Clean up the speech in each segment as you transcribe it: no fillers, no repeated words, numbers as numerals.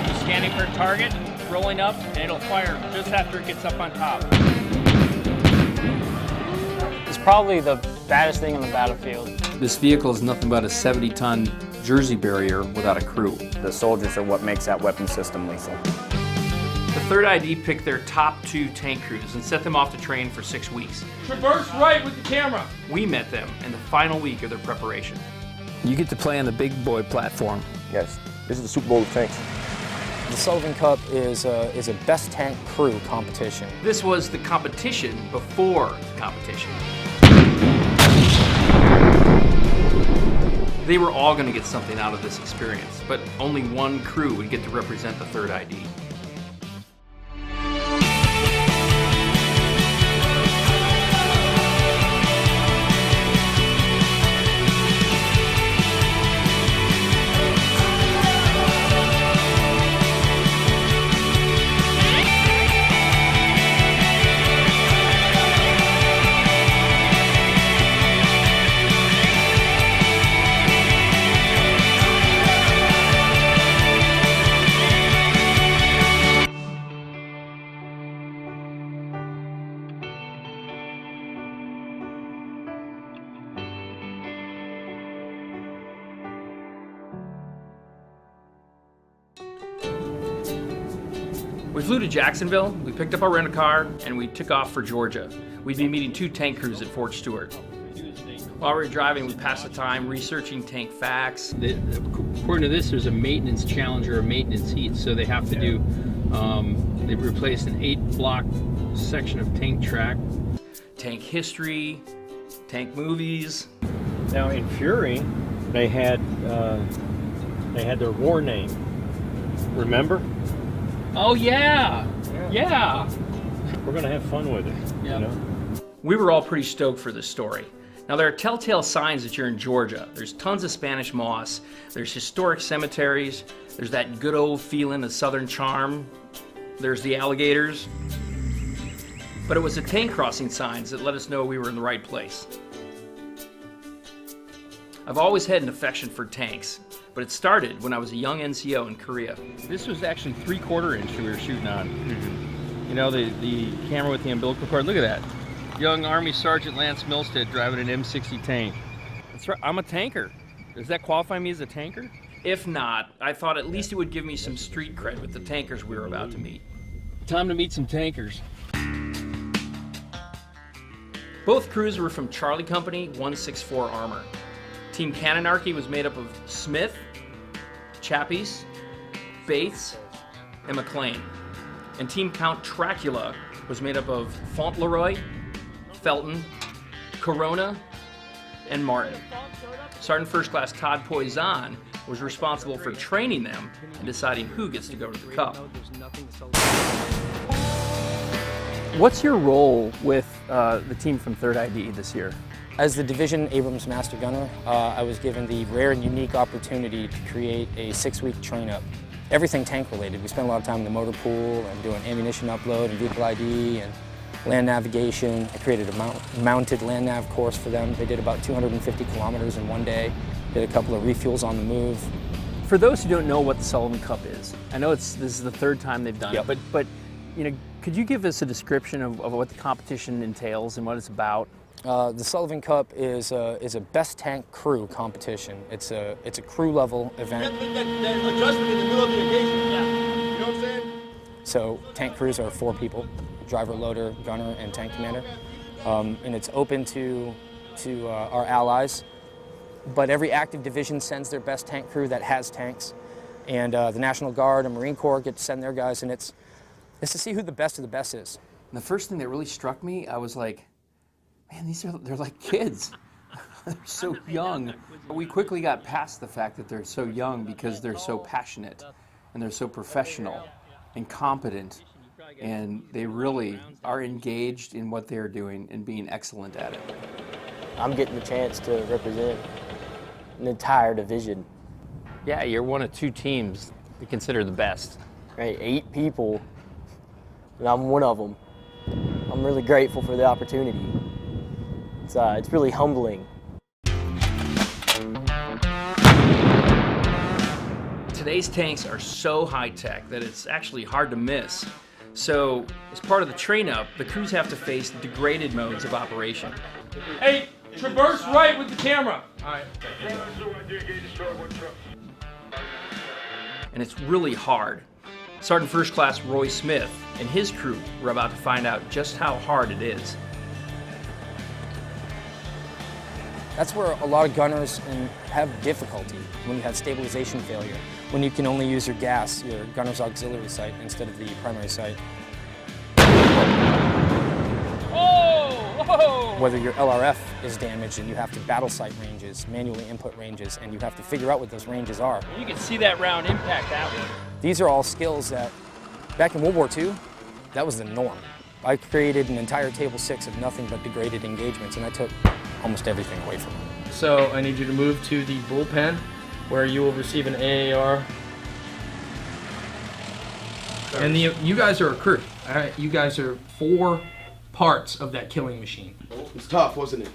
tank is scanning for a target, rolling up, and it'll fire just after it gets up on top. It's probably the baddest thing on the battlefield. This vehicle is nothing but a 70-ton Jersey barrier without a crew. The soldiers are what makes that weapon system lethal. The 3rd ID picked their top 2 tank crews and set them off to train for 6 weeks. Traverse right with the camera. We met them in the final week of their preparation. You get to play on the big boy platform. Yes, this is the Super Bowl of tanks. The Sullivan Cup is a best tank crew competition. This was the competition before the competition. They were all going to get something out of this experience, but only one crew would get to represent the 3rd ID. We flew to Jacksonville, we picked up our rental-car, and we took off for Georgia. We'd be meeting 2 tank crews at Fort Stewart. While we were driving, we passed the time researching tank facts. According to this, there's a maintenance challenge or a maintenance heat, so they have to do, they replaced an 8-block section of tank track. Tank history, tank movies. Now in Fury, they had their war name. Remember? Oh yeah, yeah. We're gonna have fun with it. Yeah. You know? We were all pretty stoked for this story. Now there are telltale signs that you're in Georgia. There's tons of Spanish moss, there's historic cemeteries, there's that good old feeling of Southern charm, there's the alligators. But it was the tank crossing signs that let us know we were in the right place. I've always had an affection for tanks, but it started when I was a young NCO in Korea. This was actually 3/4 inch we were shooting on. You know, the camera with the umbilical cord, look at that. Young Army Sergeant Lance Milstead driving an M60 tank. That's right, I'm a tanker. Does that qualify me as a tanker? If not, I thought at least it would give me some street cred with the tankers we were about to meet. Time to meet some tankers. Both crews were from Charlie Company 164 Armor. Team Cannonarchy was made up of Smith, Chappies, Bates, and McLean. And Team Count Tracula was made up of Fauntleroy, Felton, Corona, and Martin. Sergeant First Class Todd Poison was responsible for training them and deciding who gets to go to the Cup. What's your role with the team from 3rd ID this year? As the Division Abrams Master Gunner, I was given the rare and unique opportunity to create a 6-week train-up. Everything tank-related. We spent a lot of time in the motor pool and doing ammunition upload and vehicle ID and land navigation. I created a mounted land nav course for them. They did about 250 kilometers in one day. Did a couple of refuels on the move. For those who don't know what the Sullivan Cup is, I know this is the 3rd time they've done it, but you know, could you give us a description of what the competition entails and what it's about? The Sullivan Cup is a best tank crew competition. It's a crew level event. That adjustment in the middle of the engagement. Yeah. You know what I'm saying? So tank crews are 4 people: driver, loader, gunner, and tank commander. And it's open to our allies. But every active division sends their best tank crew that has tanks, and the National Guard and Marine Corps get to send their guys, and it's to see who the best of the best is. And the first thing that really struck me, I was like, man, they're like kids. They're so young. But we quickly got past the fact that they're so young because they're so passionate and they're so professional and competent, and they really are engaged in what they're doing and being excellent at it. I'm getting the chance to represent an entire division. Yeah, you're one of 2 teams they consider the best. Right, 8 people, and I'm one of them. I'm really grateful for the opportunity. It's really humbling. Today's tanks are so high-tech that it's actually hard to miss. So, as part of the train-up, the crews have to face degraded modes of operation. Hey, traverse right with the camera. All right. And it's really hard. Sergeant First Class Roy Smith and his crew were about to find out just how hard it is. That's where a lot of gunners have difficulty, when you have stabilization failure, when you can only use your gas, your gunner's auxiliary sight, instead of the primary sight. Oh! Whether your LRF is damaged and you have to battle sight ranges, manually input ranges, and you have to figure out what those ranges are. You can see that round impact that way. These are all skills that, back in World War II, that was the norm. I created an entire table 6 of nothing but degraded engagements, and I took almost everything away from them. So I need you to move to the bullpen, where you will receive an AAR. And you guys are a crew. All right, you guys are 4 parts of that killing machine. It was tough, wasn't it?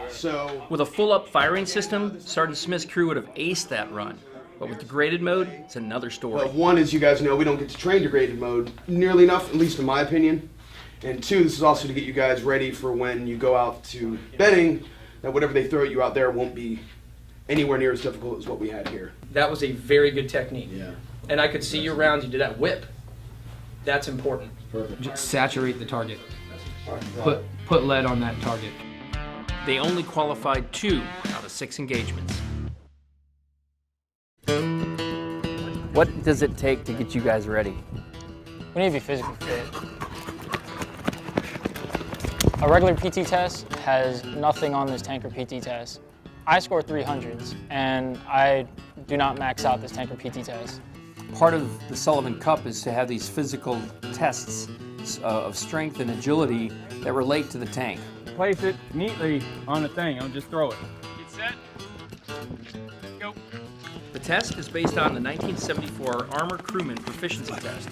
So, With a full-up firing system, Sergeant Smith's crew would have aced that run. But with degraded mode, it's another story. well, one, as you guys know, we don't get to train degraded mode nearly enough, at least in my opinion. And 2, this is also to get you guys ready for when you go out to bedding, that whatever they throw at you out there won't be anywhere near as difficult as what we had here. That was a very good technique. Yeah. And I could see your rounds. You did that whip. That's important. Perfect. Just saturate the target. Put lead on that target. They only qualified 2 out of 6 engagements. What does it take to get you guys ready? We need to be physically fit. A regular PT test has nothing on this tanker PT test. I score 300s, and I do not max out this tanker PT test. Part of the Sullivan Cup is to have these physical tests of strength and agility that relate to the tank. Place it neatly on the thing. I'll just throw it. Get set. Go. The test is based on the 1974 Armor Crewman Proficiency Test.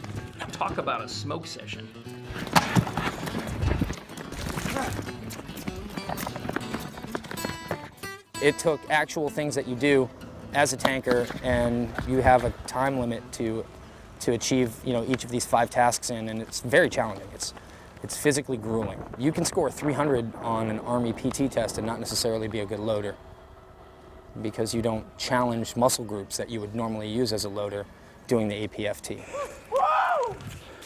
Talk about a smoke session. It took actual things that you do as a tanker, and you have a time limit to achieve, each of these 5 tasks in, and it's very challenging. It's physically grueling. You can score 300 on an Army PT test and not necessarily be a good loader, because you don't challenge muscle groups that you would normally use as a loader doing the APFT.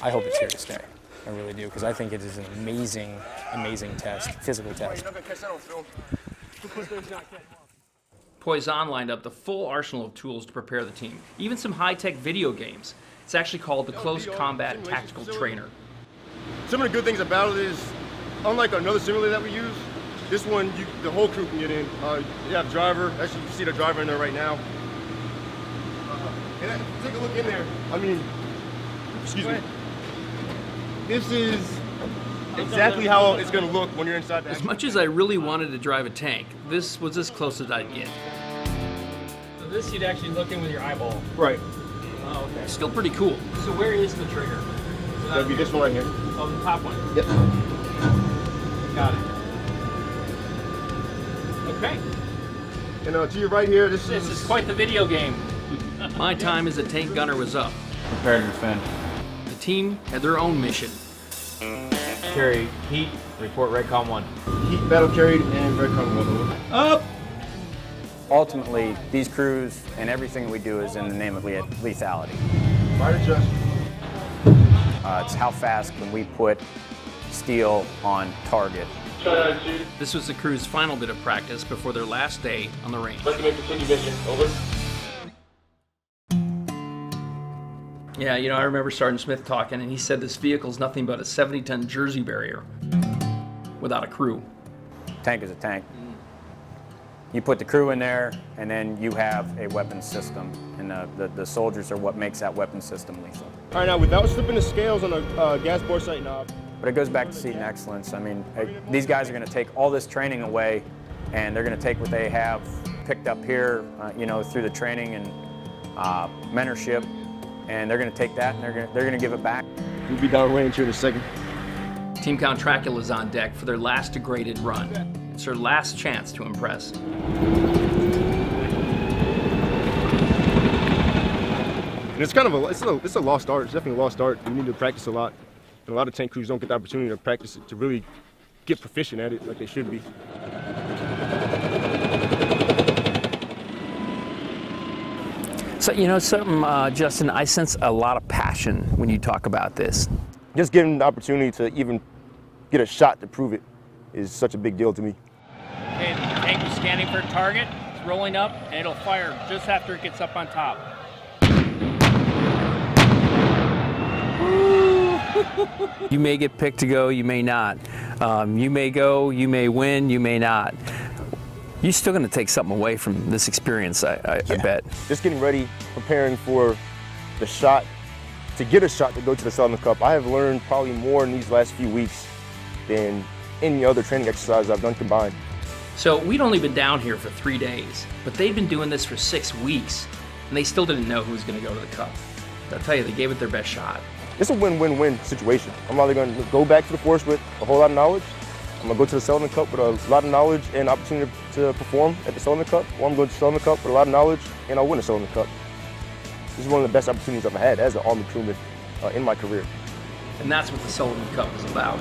I hope it's here to stay. I really do, because I think it is an amazing, amazing test, physical test. Poison lined up the full arsenal of tools to prepare the team, even some high-tech video games. It's actually called the Close Combat Tactical Trainer. Some of the good things about it is, unlike another simulator that we use, this one, the whole crew can get in. You have driver, actually you see the driver in there right now. And take a look in there. I mean, excuse me. This is exactly how it's going to look when you're inside the As much as I really wanted to drive a tank, this was as close as I'd get. So this you'd actually look in with your eyeball. Right. Oh, okay. Still pretty cool. So where is the trigger? That'd be this one right here. Oh, the top one. Yep. Got it. Okay. And to your right here, this is quite the video game. My time as a tank gunner was up. Prepare to defend. The team had their own mission. Carry heat, report Redcom 1. heat battle carried and Redcom 1. Up! Ultimately, these crews and everything we do is in the name of lethality. Right adjust. It's how fast can we put steel on target. This was the crew's final bit of practice before their last day on the range. Infantry Division, over. Yeah, I remember Sergeant Smith talking, and he said this vehicle's nothing but a 70-ton Jersey barrier without a crew. Tank is a tank. You put the crew in there, and then you have a weapons system, and the soldiers are what makes that weapons system lethal. All right, now without slipping the scales on the gas bore sight knob. But it goes back to seating excellence. I mean, these guys are going to take all this training away, and they're going to take what they have picked up here, through the training and mentorship, and they're going to take that and they're going to give it back. We'll be downrange here in a second. Team Count Dracula's on deck for their last degraded run. It's their last chance to impress. And it's kind of it's a lost art. It's definitely a lost art. You need to practice a lot. And a lot of tank crews don't get the opportunity to practice it, to really get proficient at it like they should be. So, you know something, Justin, I sense a lot of passion when you talk about this. Just getting the opportunity to even get a shot to prove it is such a big deal to me. Okay, the tank is scanning for a target. It's rolling up, and it'll fire just after it gets up on top. You may get picked to go, you may not. You may go, you may win, you may not. You're still going to take something away from this experience, I bet. Just getting ready, preparing for the shot, to get a shot to go to the Sullivan Cup. I have learned probably more in these last few weeks than any other training exercise I've done combined. So we'd only been down here for 3 days, but they've been doing this for 6 weeks, and they still didn't know who was going to go to the Cup. I'll tell you, they gave it their best shot. It's a win-win-win situation. I'm either going to go back to the force with a whole lot of knowledge, I'm going to go to the Sullivan Cup with a lot of knowledge and opportunity to perform at the Sullivan Cup, or I'm going to the Sullivan Cup with a lot of knowledge and I'll win the Sullivan Cup. This is one of the best opportunities I've had as an Army crewman in my career. And that's what the Sullivan Cup is about.